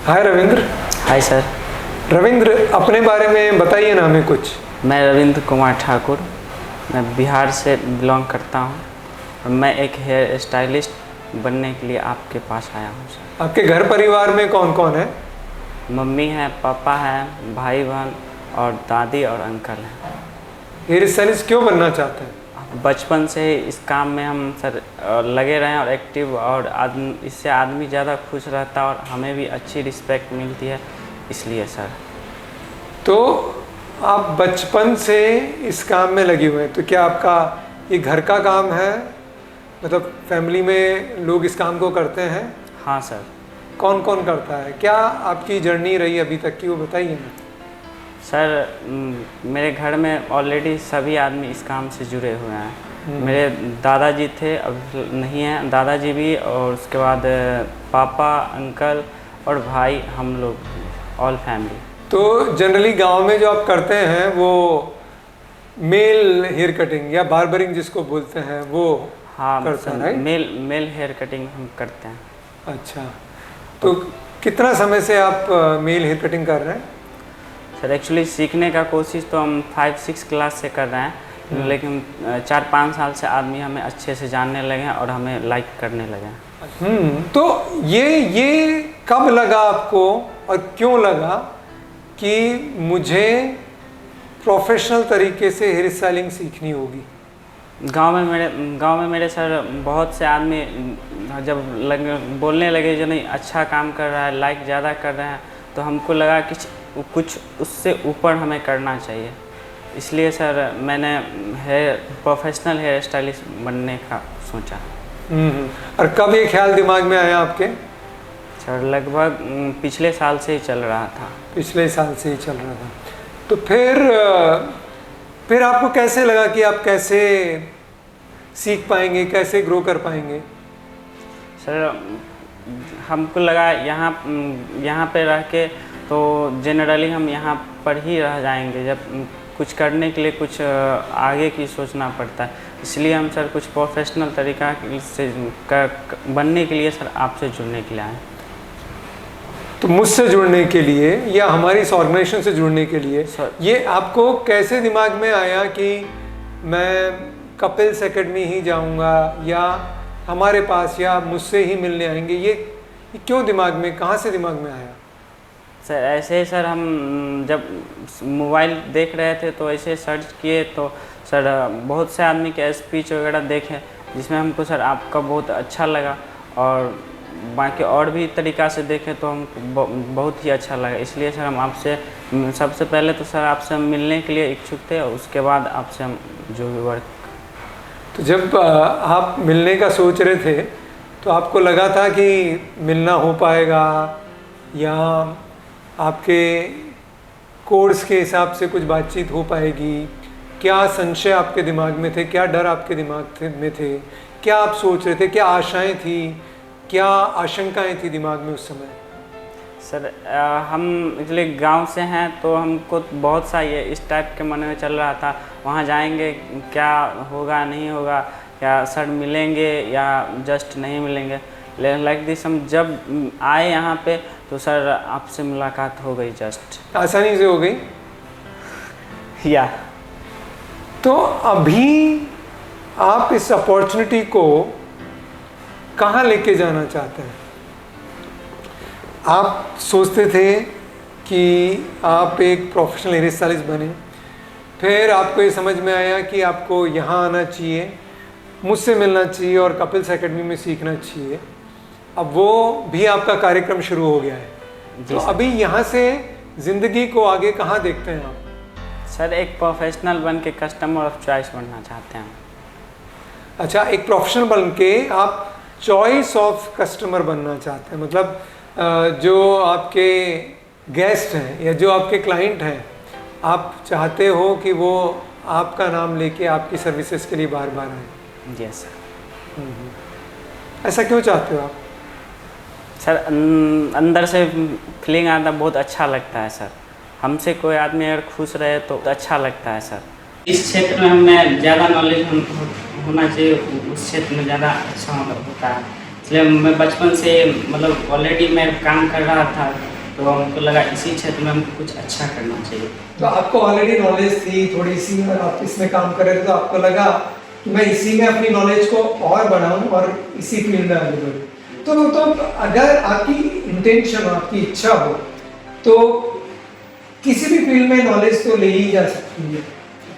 हाय Ravindra. Hi sir. Ravindra, अपने बारे में बताइए ना हमें कुछ। मैं रविंद्र कुमार ठाकुर, मैं बिहार से बिलोंग करता हूँ और मैं एक हेयर स्टाइलिस्ट बनने के लिए आपके पास आया हूँ सर। आपके घर परिवार में कौन कौन है? मम्मी है, पापा है, भाई बहन और दादी और अंकल हैं। हेयर स्टाइलिस्ट क्यों बनना चाहते हैं? बचपन से ही इस काम में हम सर लगे रहे और एक्टिव, और इससे आदमी ज़्यादा खुश रहता और हमें भी अच्छी रिस्पेक्ट मिलती है, इसलिए सर। तो आप बचपन से इस काम में लगे हुए हैं, तो क्या आपका ये घर का काम है? मतलब फैमिली में लोग इस काम को करते हैं? हाँ सर। कौन कौन करता है? क्या आपकी जर्नी रही अभी तक की, वो बताइए ना। सर मेरे घर में ऑलरेडी सभी आदमी इस काम से जुड़े हुए हैं। मेरे दादाजी थे, अब नहीं हैं दादाजी भी, और उसके बाद पापा, अंकल और भाई, हम लोग ऑल फैमिली। तो जनरली गांव में जो आप करते हैं वो मेल हेयर कटिंग या बार्बरिंग जिसको बोलते हैं वो हाँ करते हैं, सर, मेल हेयर कटिंग हम करते हैं। अच्छा, तो कितना समय से आप मेल हेयर कटिंग कर रहे हैं? सर एक्चुअली सीखने का कोशिश तो हम 5-6 क्लास से कर रहे हैं, लेकिन 4-5 साल से आदमी हमें अच्छे से जानने लगे हैं और हमें लाइक करने लगे हैं। तो ये कब लगा आपको और क्यों लगा कि मुझे प्रोफेशनल तरीके से हेयर स्टाइलिंग सीखनी होगी? गांव में मेरे सर बहुत से आदमी जब बोलने लगे जो नहीं अच्छा काम कर रहा है, लाइक ज़्यादा कर रहे हैं, तो हमको लगा कि कुछ उससे ऊपर हमें करना चाहिए। इसलिए सर मैंने प्रोफेशनल हेयर स्टाइलिस्ट बनने का सोचा। और कब ये ख्याल दिमाग में आया आपके? सर लगभग पिछले साल से ही चल रहा था। पिछले साल से ही चल रहा था। तो फिर आपको कैसे लगा कि आप कैसे सीख पाएंगे, कैसे ग्रो कर पाएंगे? सर हमको लगा यहाँ पे रह के तो जनरली हम यहाँ पर ही रह जाएंगे, जब कुछ करने के लिए कुछ आगे की सोचना पड़ता है। इसलिए हम सर कुछ प्रोफेशनल तरीका से बनने के लिए सर आपसे जुड़ने के लिए आए। तो मुझसे जुड़ने के लिए या हमारी इस ऑर्गेनाइजेशन से जुड़ने के लिए ये आपको कैसे दिमाग में आया कि मैं कपिल्स एकेडमी ही जाऊंगा या हमारे पास या मुझसे ही मिलने आएंगे? ये क्यों दिमाग में, कहाँ से दिमाग में आया? सर ऐसे ही सर हम जब मोबाइल देख रहे थे तो ऐसे सर्च किए तो सर बहुत से आदमी के स्पीच वगैरह देखे, जिसमें हमको सर आपका बहुत अच्छा लगा, और बाकी और भी तरीक़ा से देखें तो हमको बहुत ही अच्छा लगा। इसलिए सर हम आपसे सबसे पहले तो सर आपसे हम मिलने के लिए इच्छुक थे, और उसके बाद आपसे हम जो भी वर्क। तो जब आप मिलने का सोच रहे थे तो आपको लगा था कि मिलना हो पाएगा या आपके कोर्स के हिसाब से कुछ बातचीत हो पाएगी? क्या संशय आपके दिमाग में थे, क्या डर आपके दिमाग में थे, क्या आप सोच रहे थे, क्या आशाएं थी, क्या आशंकाएं थी दिमाग में उस समय? सर हम इसलिए गांव से हैं तो हमको बहुत सा ये इस टाइप के मन में चल रहा था, वहाँ जाएंगे क्या होगा नहीं होगा, या सर मिलेंगे या जस्ट नहीं मिलेंगे। लाइक दिस हम जब आए यहाँ पे तो सर आपसे मुलाकात हो गई, जस्ट आसानी से हो गई या। तो अभी आप इस अपॉर्चुनिटी को कहाँ लेके जाना चाहते हैं? आप सोचते थे कि आप एक प्रोफेशनल हेयर स्टाइलिस्ट बने, फिर आपको ये समझ में आया कि आपको यहाँ आना चाहिए, मुझसे मिलना चाहिए और कपिल्स एकेडमी में सीखना चाहिए। अब वो भी आपका कार्यक्रम शुरू हो गया है। तो अभी यहाँ से ज़िंदगी को आगे कहाँ देखते हैं आप? सर एक प्रोफेशनल बन के कस्टमर ऑफ चॉइस बनना चाहते हैं। अच्छा, एक प्रोफेशनल बन के आप चॉइस ऑफ कस्टमर बनना चाहते हैं, मतलब जो आपके गेस्ट हैं या जो आपके क्लाइंट हैं, आप चाहते हो कि वो आपका नाम लेके आपकी सर्विसेज के लिए बार बार आए? Yes sir. ऐसा क्यों चाहते हो आप? सर अंदर से फीलिंग आता, बहुत अच्छा लगता है सर। हमसे कोई आदमी अगर खुश रहे तो अच्छा लगता है सर। इस क्षेत्र में हमें ज़्यादा नॉलेज होना चाहिए, उस क्षेत्र में ज़्यादा अच्छा होता है। इसलिए मैं बचपन से मतलब ऑलरेडी मैं काम कर रहा था तो हमको लगा इसी क्षेत्र में हमको कुछ अच्छा करना चाहिए। तो आपको ऑलरेडी नॉलेज थी थोड़ी सी और आप इसमें काम कर रहे थे, तो आपको लगा कि मैं इसी में अपनी नॉलेज को और बढ़ाऊं और इसी फील्ड में आगे बढ़ूं। तो अगर आपकी इंटेंशन हो, आपकी इच्छा हो, तो किसी भी फील्ड में नॉलेज तो ले ही जा सकती है।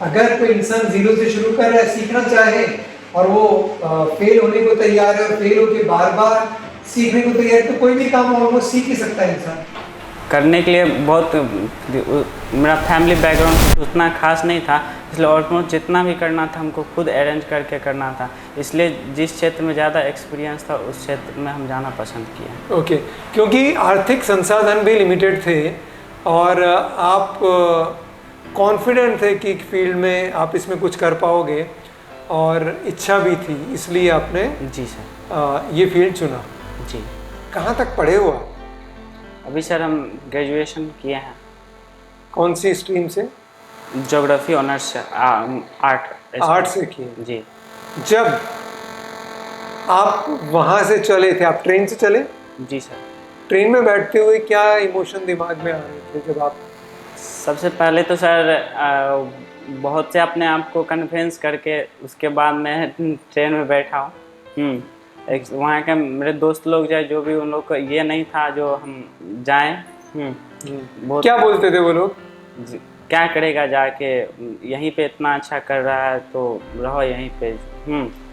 अगर कोई इंसान जीरो से शुरू कर रहा है, सीखना चाहे और वो फेल होने को तैयार है और फेल होके बार बार सीखने को तैयार है, तो कोई भी काम ऑलमोस्ट सीख ही सकता है इंसान। करने के लिए बहुत मेरा फैमिली बैकग्राउंड उतना खास नहीं था, इसलिए ऑलमोस्ट जितना भी करना था हमको खुद अरेंज करके करना था। इसलिए जिस क्षेत्र में ज़्यादा एक्सपीरियंस था उस क्षेत्र में हम जाना पसंद किया। ओके, क्योंकि आर्थिक संसाधन भी लिमिटेड थे और आप कॉन्फिडेंट थे कि फील्ड में आप इसमें कुछ कर पाओगे और इच्छा भी थी, इसलिए आपने जी सर ये फील्ड चुना। जी। कहाँ तक पढ़े हो आप? अभी सर हम ग्रेजुएशन किए हैं। कौन सी स्ट्रीम से? ज्योग्राफी ऑनर्स से, आर्ट से किए। जी। जब आप वहाँ से चले थे, आप ट्रेन से चले? जी सर। ट्रेन में बैठते हुए क्या इमोशन दिमाग में आ रहे थे जब आप? सबसे पहले तो सर बहुत से अपने आप को कन्विंस करके उसके बाद मैं ट्रेन में बैठा हूँ। एक वहाँ के मेरे दोस्त लोग जाए जो भी, उन लोग को ये नहीं था जो हम जाएं। बहुत क्या बोलते थे वो लोग? क्या करेगा जाके, यहीं पे इतना अच्छा कर रहा है तो रहो यहीं पे,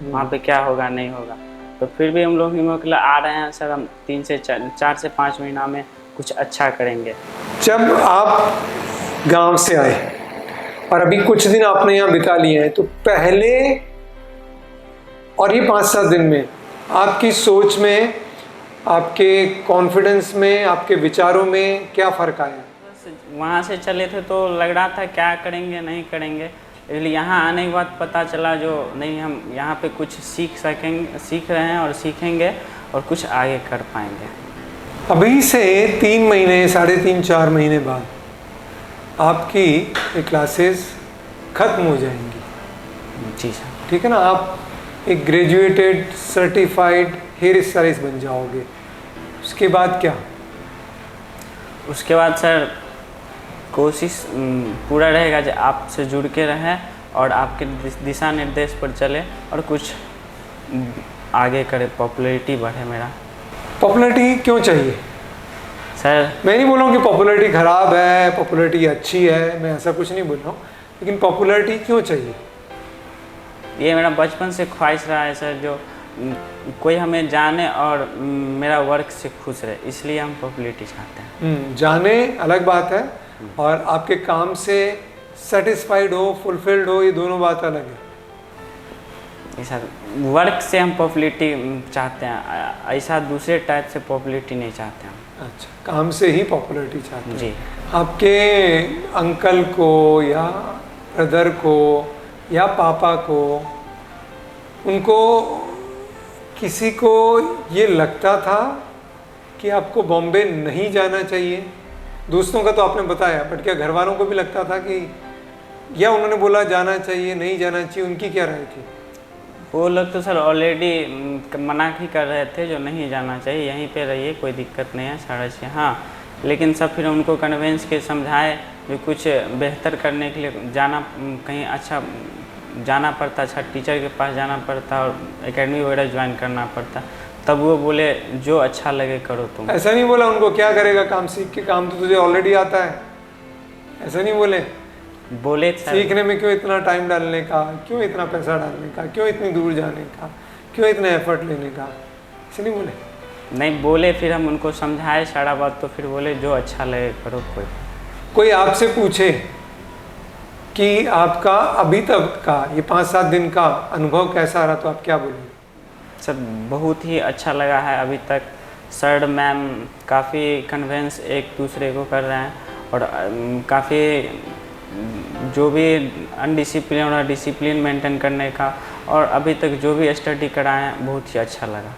वहाँ पे क्या होगा नहीं होगा। तो फिर भी हम लोग हिम्मत के लिए आ रहे हैं सर, हम 4 से 5 महीना में कुछ अच्छा करेंगे। जब आप गांव से आए और अभी कुछ दिन आपने यहाँ बिता लिए हैं, तो पहले और ये 5-7 दिन में आपकी सोच में, आपके कॉन्फिडेंस में, आपके विचारों में क्या फ़र्क आया? वहाँ से चले थे तो लग रहा था क्या करेंगे नहीं करेंगे, इसलिए यहाँ आने के बाद पता चला जो नहीं, हम यहाँ पे कुछ सीख रहे हैं और सीखेंगे और कुछ आगे कर पाएंगे। अभी से 3 महीने, 3.5-4 महीने बाद आपकी ये क्लासेस ख़त्म हो जाएंगी। जी सर। ठीक है ना? आप एक ग्रेजुएटेड सर्टिफाइड हेयर स्टाइलिस्ट बन जाओगे। उसके बाद क्या? उसके बाद सर कोशिश पूरा रहेगा जो आपसे जुड़ के रहें और आपके दिशा निर्देश पर चले और कुछ आगे करे, पॉपुलैरिटी बढ़े मेरा। पॉपुलैरिटी क्यों चाहिए सर? मैं नहीं बोल रहा हूँ कि पॉपुलैरिटी ख़राब है, पॉपुलैरिटी अच्छी है, मैं ऐसा कुछ नहीं बोल रहा हूँ, लेकिन पॉपुलैरिटी क्यों चाहिए? ये मेरा बचपन से ख्वाहिश रहा है सर, जो कोई हमें जाने और मेरा वर्क से खुश रहे, इसलिए हम पॉपुलैरिटी चाहते हैं। जाने अलग बात है और आपके काम से सेटिस्फाइड हो, फुलफिल्ड हो, ये दोनों बात अलग है। सर वर्क से हम पॉपुलैरिटी चाहते हैं, ऐसा दूसरे टाइप से पॉपुलैरिटी नहीं चाहते हम। अच्छा, काम से ही पॉपुलैरिटी चाहते हैं। जी। आपके अंकल को या ब्रदर को या पापा को, उनको किसी को ये लगता था कि आपको बॉम्बे नहीं जाना चाहिए? दोस्तों का तो आपने बताया, बट क्या घर वालों को भी लगता था कि, या उन्होंने बोला जाना चाहिए नहीं जाना चाहिए, उनकी क्या राय थी? वो लोग तो सर ऑलरेडी मना ही कर रहे थे जो नहीं जाना चाहिए, यहीं पे रहिए, कोई दिक्कत नहीं है सारा चीज़। हाँ, लेकिन सब फिर उनको कन्विंस के समझाए जो कुछ बेहतर करने के लिए जाना, कहीं अच्छा जाना पड़ता, अच्छा टीचर के पास जाना पड़ता और एकेडमी वगैरह ज्वाइन करना पड़ता। तब वो बोले जो अच्छा लगे करो तुम। ऐसा नहीं बोला उनको क्या करेगा काम सीख के, काम तो तुझे ऑलरेडी आता है, ऐसा नहीं बोले? बोले सीखने में क्यों इतना टाइम डालने का, क्यों इतना पैसा डालने का, क्यों इतनी दूर जाने का, क्यों इतना एफर्ट लेने का, ऐसे नहीं बोले? नहीं बोले, फिर हम उनको समझाए सारा बात, तो फिर बोले जो अच्छा लगे करो। कोई आपसे पूछे कि आपका अभी तक का ये 5-7 दिन का अनुभव कैसा रहा, तो आप क्या बोलेंगे? सर बहुत ही अच्छा लगा है अभी तक। सर मैम काफ़ी कन्विंस एक दूसरे को कर रहे हैं और काफ़ी जो भी अनडिसिप्लिन और डिसिप्लिन मेंटेन करने का, और अभी तक जो भी स्टडी कराए हैं बहुत ही अच्छा लगा।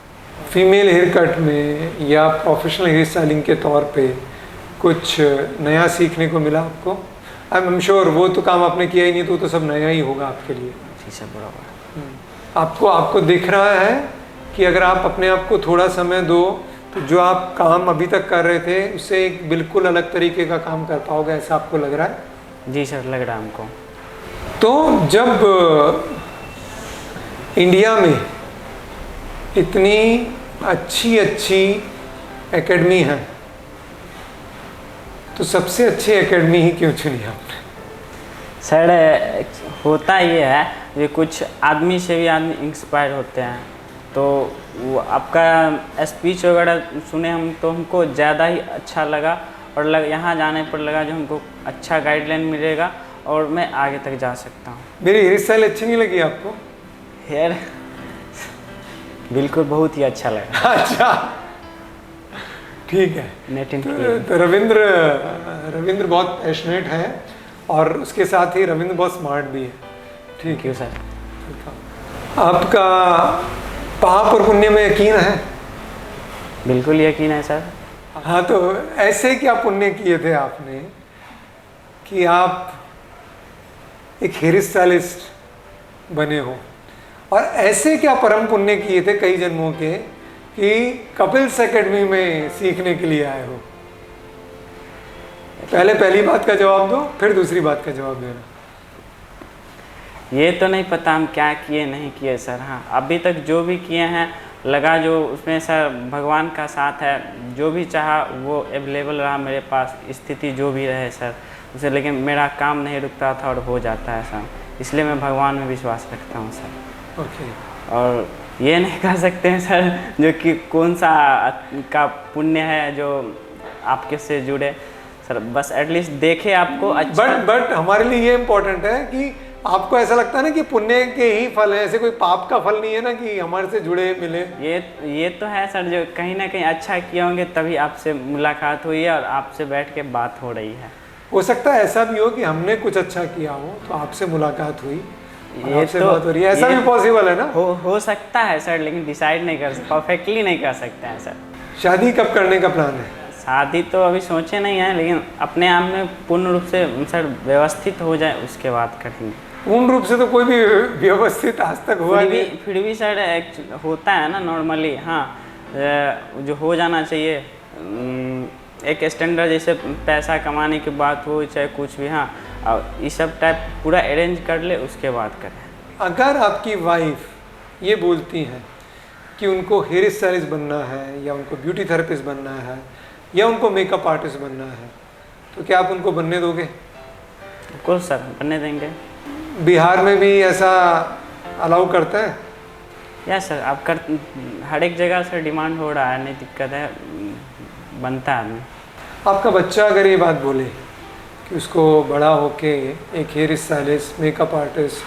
फीमेल हेयर कट में या प्रोफेशनल हेयर स्टाइलिंग के तौर पे कुछ नया सीखने को मिला आपको? आई एम श्योर वो तो काम आपने किया ही नहीं, तो सब नया ही होगा आपके लिए। जी सर, बराबर। आपको दिख रहा है कि अगर आप अपने आप को थोड़ा समय दो तो जो आप काम अभी तक कर रहे थे उससे एक बिल्कुल अलग तरीके का काम कर पाओगे, ऐसा आपको लग रहा है? जी सर, लग रहा है हमको। तो जब इंडिया में इतनी अच्छी एकेडमी है तो सबसे अच्छी एकेडमी ही क्यों चुनी आपने? सर होता ये है कि कुछ आदमी से भी आदमी इंस्पायर होते हैं, तो वो आपका स्पीच वगैरह सुने हम तो हमको ज़्यादा ही अच्छा लगा, और यहाँ जाने पर लगा जो हमको अच्छा गाइडलाइन मिलेगा और मैं आगे तक जा सकता हूँ। मेरी हेयर स्टाइल अच्छी नहीं लगी आपको? हेयर बिल्कुल बहुत ही अच्छा लगा। अच्छा, ठीक है। नेटिन तो रविंद्र बहुत पैशनेट है और उसके साथ ही रविंद्र बहुत स्मार्ट भी है। ठीक है सर। आपका पाप और पुण्य में यकीन है? बिल्कुल यकीन है सर। हाँ, तो ऐसे क्या पुण्य किए थे आपने कि आप एक हेयर स्टाइलिस्ट बने हो, और ऐसे क्या परम पुण्य किए थे कई जन्मों के कि कपिल्स एकेडमी में सीखने के लिए आए हो? पहले पहली बात का जवाब दो, फिर दूसरी बात का जवाब देना। ये तो नहीं पता हम क्या किए नहीं किए सर। हाँ, अभी तक जो भी किए हैं लगा जो उसमें सर भगवान का साथ है, जो भी चाहा वो अवेलेबल रहा मेरे पास, स्थिति जो भी रहे सर उसे, लेकिन मेरा काम नहीं रुकता था और हो जाता है सर, इसलिए मैं भगवान में विश्वास रखता हूँ सर। ओके। और ये नहीं कह सकते हैं सर जो कि कौन सा का पुण्य है जो आपके से जुड़े सर, बस एटलीस्ट देखे आपको अच्छा। बट हमारे लिए ये इम्पोर्टेंट है कि आपको ऐसा लगता है ना कि पुण्य के ही फल है, ऐसे कोई पाप का फल नहीं है ना कि हमारे से जुड़े मिले। ये तो है सर, जो कहीं ना कहीं अच्छा किए होंगे तभी आपसे मुलाकात हुई है और आपसे बैठ के बात हो रही है। हो सकता है ऐसा भी हो कि हमने कुछ अच्छा किया हो तो आपसे मुलाकात हुई, ये आपसे बात हो रही है, ऐसा भी पॉसिबल है ना? हो सकता है सर, लेकिन डिसाइड नहीं कर परफेक्टली नहीं कर सकते हैं सर। शादी कब करने का प्लान है? शादी तो अभी सोचे नहीं है, लेकिन अपने आप में पूर्ण रूप से सर व्यवस्थित हो जाए उसके बाद करेंगे। पूर्ण रूप से तो कोई भी व्यवस्थित आज तक हुआ नहीं। फिर भी सर होता है ना नॉर्मली। हाँ, जो हो जाना चाहिए एक स्टैंडर्ड, जैसे पैसा कमाने की बात हो चाहे कुछ भी। हाँ, और ये सब टाइप पूरा अरेंज कर ले उसके बाद करें। अगर आपकी वाइफ ये बोलती हैं कि उनको हेयर स्टाइलिस्ट बनना है या उनको ब्यूटी थेरेपिस्ट बनना है या उनको मेकअप आर्टिस्ट बनना है, तो क्या आप उनको बनने दोगे? बिल्कुल सर, बनने देंगे। बिहार में भी ऐसा अलाउ करता है? यस सर, आप कर हर एक जगह सर डिमांड हो रहा है, नहीं दिक्कत है, बनता है आदमी। आपका बच्चा अगर ये बात बोले कि उसको बड़ा होके एक hair stylist, makeup artist,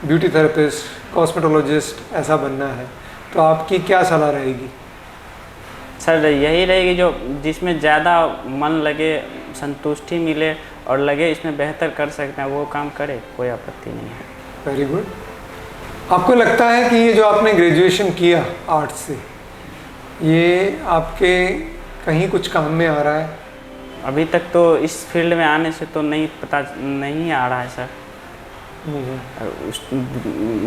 beauty therapist, cosmetologist ऐसा बनना है, तो आपकी क्या सलाह रहेगी? सर यही रहेगी जो जिसमें ज़्यादा मन लगे, संतुष्टि मिले और लगे इसमें बेहतर कर सकते हैं वो काम करे, कोई आपत्ति नहीं है। Very good. आपको लगता है कि ये जो आपने ग्रेजुएशन किया आर्ट से, ये आपके कहीं कुछ काम में आ रहा है? अभी तक तो इस फील्ड में आने से तो नहीं आ रहा है सर।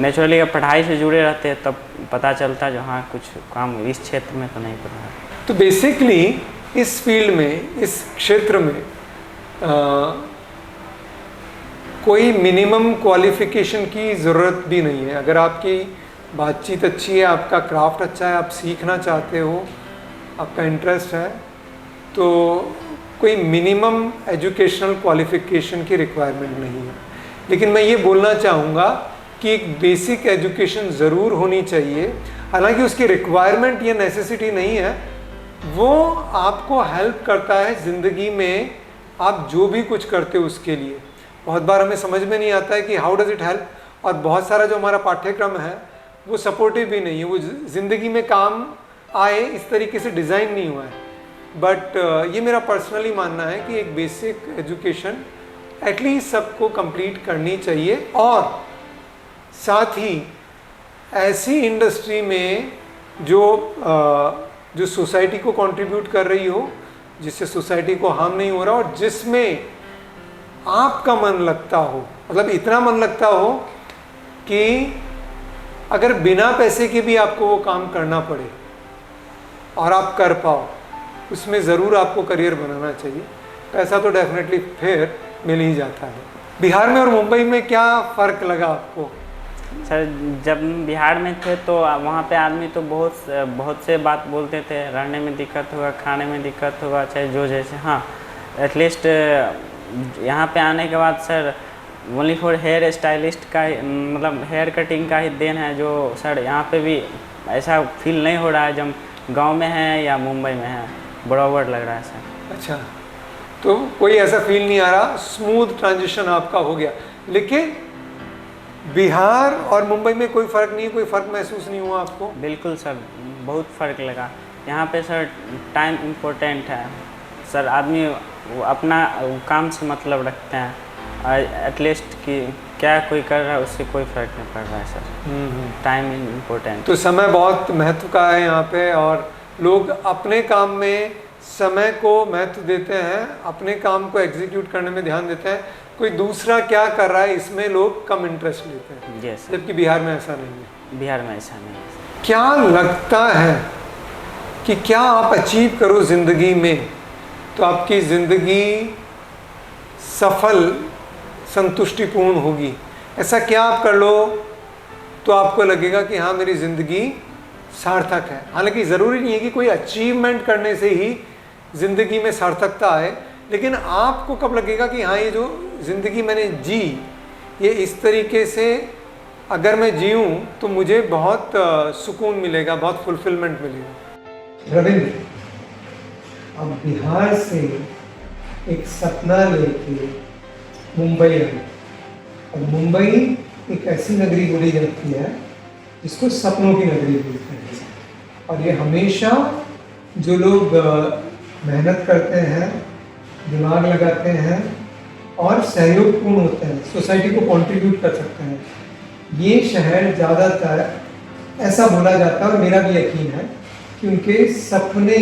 नेचुरली अगर पढ़ाई से जुड़े रहते हैं तब पता चलता जो हाँ कुछ काम इस क्षेत्र में तो नहीं पता है। तो बेसिकली इस फील्ड में, इस क्षेत्र में कोई मिनिमम क्वालिफिकेशन की ज़रूरत भी नहीं है। अगर आपकी बातचीत अच्छी है, आपका क्राफ्ट अच्छा है, आप सीखना चाहते हो, आपका इंटरेस्ट है, तो कोई मिनिमम एजुकेशनल क्वालिफिकेशन की रिक्वायरमेंट नहीं है। लेकिन मैं ये बोलना चाहूँगा कि एक बेसिक एजुकेशन ज़रूर होनी चाहिए। हालांकि उसकी रिक्वायरमेंट या नेसेसिटी नहीं है, वो आपको हेल्प करता है ज़िंदगी में, आप जो भी कुछ करते हो उसके लिए। बहुत बार हमें समझ में नहीं आता है कि हाउ डज़ इट हेल्प, और बहुत सारा जो हमारा पाठ्यक्रम है वो सपोर्टिव भी नहीं है, वो ज़िंदगी में काम आए इस तरीके से डिज़ाइन नहीं हुआ है। बट ये मेरा पर्सनली मानना है कि एक बेसिक एजुकेशन एटलीस्ट सबको कंप्लीट करनी चाहिए, और साथ ही ऐसी इंडस्ट्री में जो सोसाइटी को कंट्रीब्यूट कर रही हो, जिससे सोसाइटी को हार्म नहीं हो रहा, और जिसमें आपका मन लगता हो, मतलब इतना मन लगता हो कि अगर बिना पैसे के भी आपको वो काम करना पड़े और आप कर पाओ, उसमें ज़रूर आपको करियर बनाना चाहिए। पैसा तो डेफिनेटली फिर मिल ही जाता है। बिहार में और मुंबई में क्या फ़र्क लगा आपको? सर जब बिहार में थे तो वहाँ पे आदमी तो बहुत से बात बोलते थे, रहने में दिक्कत होगा, खाने में दिक्कत होगा, चाहे जो जैसे। हाँ, एटलीस्ट यहाँ पे आने के बाद sir only for hair stylist का मतलब हेयर कटिंग का ही देन है, जो सर यहाँ पे भी ऐसा फील नहीं हो रहा है जब गांव में है या मुंबई में है, बराबर लग रहा है सर। अच्छा, तो कोई ऐसा फील नहीं आ रहा, स्मूथ ट्रांजिशन आपका हो गया। लेकिन बिहार और मुंबई में कोई फ़र्क नहीं है, कोई फ़र्क महसूस नहीं हुआ आपको? बिल्कुल सर, बहुत फ़र्क लगा। यहाँ पे सर टाइम इम्पोर्टेंट है सर, आदमी अपना काम से मतलब रखते हैं, एटलीस्ट कि क्या कोई कर रहा है उससे कोई फ़र्क नहीं पड़ रहा है सर। टाइम इम्पोर्टेंट, तो समय बहुत महत्व का है यहाँ पे, और लोग अपने काम में समय को महत्व देते हैं, अपने काम को एग्जीक्यूट करने में ध्यान देते हैं। कोई दूसरा क्या कर रहा है इसमें लोग कम इंटरेस्ट लेते हैं। यस, जबकि बिहार में ऐसा नहीं है। बिहार में ऐसा नहीं है। क्या लगता है कि क्या आप अचीव करो ज़िंदगी में तो आपकी ज़िंदगी सफल, संतुष्टिपूर्ण होगी? ऐसा क्या आप कर लो तो आपको लगेगा कि हाँ मेरी ज़िंदगी सार्थक है? हालांकि ज़रूरी नहीं है कि कोई अचीवमेंट करने से ही ज़िंदगी में सार्थकता आए, लेकिन आपको कब लगेगा कि हाँ ये जो ज़िंदगी मैंने जी, ये इस तरीके से अगर मैं जीऊँ तो मुझे बहुत सुकून मिलेगा, बहुत फुलफिलमेंट मिलेगा। रविंद्र, अब बिहार से एक सपना लेके मुंबई आए, और मुंबई एक ऐसी नगरी बोली जाती है जिसको सपनों की नगरी बोलते हैं। और ये हमेशा जो लोग मेहनत करते हैं, दिमाग लगाते हैं और सहयोगपूर्ण होते हैं, सोसाइटी को कंट्रीब्यूट कर सकते हैं, ये शहर ज़्यादातर ऐसा बोला जाता है और मेरा भी यकीन है कि उनके सपने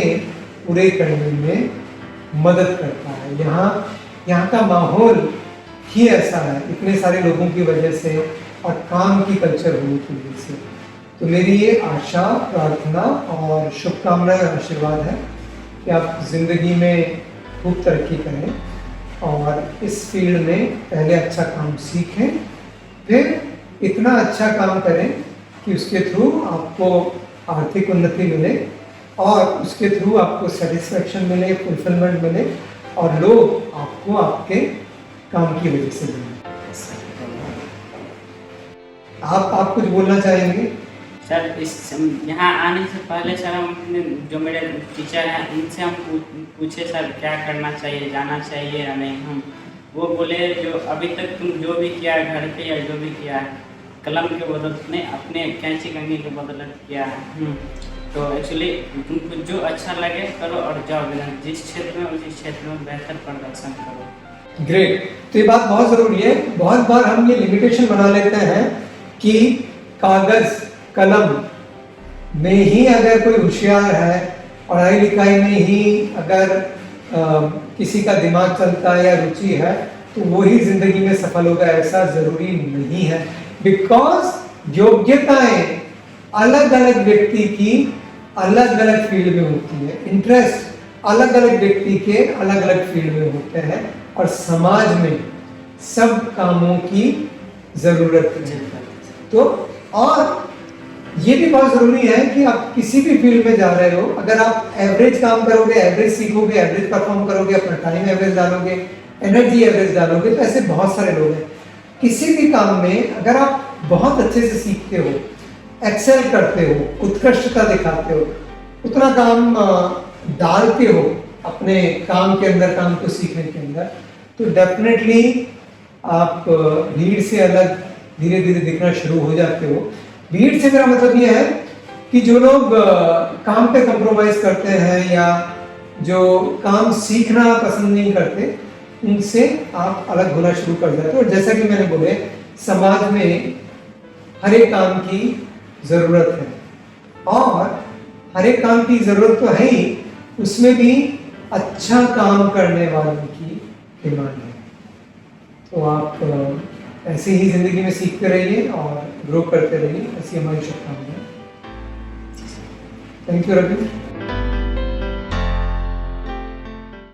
पूरे करने में मदद करता है। यहाँ का माहौल ही ऐसा है, इतने सारे लोगों की वजह से और काम की कल्चर होने की वजह से। तो मेरी ये आशा, प्रार्थना और शुभकामनाएं, आशीर्वाद है कि आप ज़िंदगी में खूब तरक्की करें और इस फील्ड में पहले अच्छा काम सीखें, फिर इतना अच्छा काम करें कि उसके थ्रू आपको आर्थिक उन्नति मिले और उसके थ्रू आपको सेटिस्फैक्शन मिले, फुलफिलमेंट मिले, और लोग आपको आपके काम की वजह से मिले। आप कुछ बोलना चाहेंगे? सर इस यहाँ आने से पहले सर हम अपने जो मेरे टीचर हैं उनसे हम पूछे सर क्या करना चाहिए, जाना चाहिए या नहीं। हम वो बोले जो अभी तक तुम जो भी किया है घर पे या जो भी किया है कलम के बदौलत नहीं, अपने कैंची कंघी के बदौलत किया है। तो एक्चुअली तुमको जो अच्छा लगे करो और जाओ, जिस क्षेत्र में उसी क्षेत्र में बेहतर प्रदर्शन करो। ग्रेट। तो ये बात बहुत ज़रूरी है। बहुत बार हम ये लिमिटेशन बना लेते हैं कि कागज़ कलम में ही अगर कोई होशियार है, पढ़ाई लिखाई में ही अगर किसी का दिमाग चलता है या रुचि है तो वो ही जिंदगी में सफल होगा, ऐसा ज़रूरी नहीं है। बिकॉज योग्यताएं अलग अलग व्यक्ति की अलग अलग फील्ड में होती है, इंटरेस्ट अलग अलग व्यक्ति के अलग अलग फील्ड में होते हैं, और समाज में सब कामों की ज़रूरत है। तो और ये भी बहुत ज़रूरी है कि आप किसी भी फील्ड में जा रहे हो, अगर आप एवरेज काम करोगे, एवरेज सीखोगे, एवरेज परफॉर्म करोगे, अपना टाइम एवरेज डालोगे, एनर्जी एवरेज डालोगे, तो ऐसे बहुत सारे लोग हैं। किसी भी काम में अगर आप बहुत अच्छे से सीखते हो, एक्सेल करते हो, उत्कृष्टता दिखाते हो, उतना काम डालते हो अपने काम के अंदर, काम को सीखने के अंदर, तो डेफिनेटली आप भीड़ से अलग धीरे धीरे दिखना शुरू हो जाते हो। भीड़ से मेरा मतलब ये है कि जो लोग काम पे कंप्रोमाइज करते हैं या जो काम सीखना पसंद नहीं करते, उनसे आप अलग होना शुरू कर जाते हो। और जैसा कि मैंने बोले, समाज में हर एक काम की ज़रूरत है और हर एक काम की ज़रूरत तो है ही, उसमें भी अच्छा काम करने वालों की डिमांड है। तो आप ऐसे ही ज़िंदगी में सीखते रहिए और ग्रो करते रहिए, ऐसी हमारी शुभकामनाएं। Thank you Ravi.